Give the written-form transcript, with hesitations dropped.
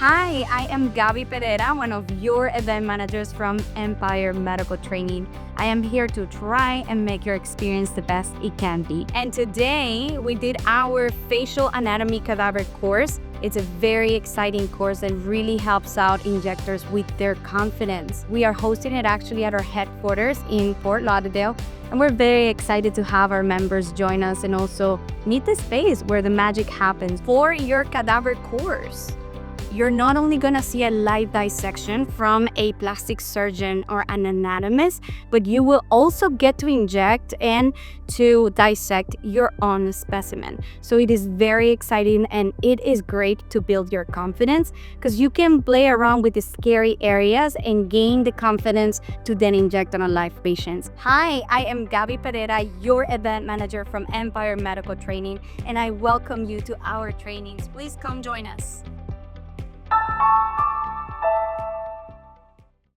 Hi, I am Gaby Pereira, one of your event managers from Empire Medical Training. I am here to try and make your experience the best it can be. And today we did our Facial Anatomy Cadaver Course. It's a very exciting course that really helps out injectors with their confidence. We are hosting it actually at our headquarters in Fort Lauderdale, and we're very excited to have our members join us and also meet the space where the magic happens. For your cadaver course, you're not only gonna see a live dissection from a plastic surgeon or an anatomist, but you will also get to inject and to dissect your own specimen. So it is very exciting and it is great to build your confidence because you can play around with the scary areas and gain the confidence to then inject on a live patient. Hi, I am Gaby Pereira, your event manager from Empire Medical Training, and I welcome you to our trainings. Please come join us.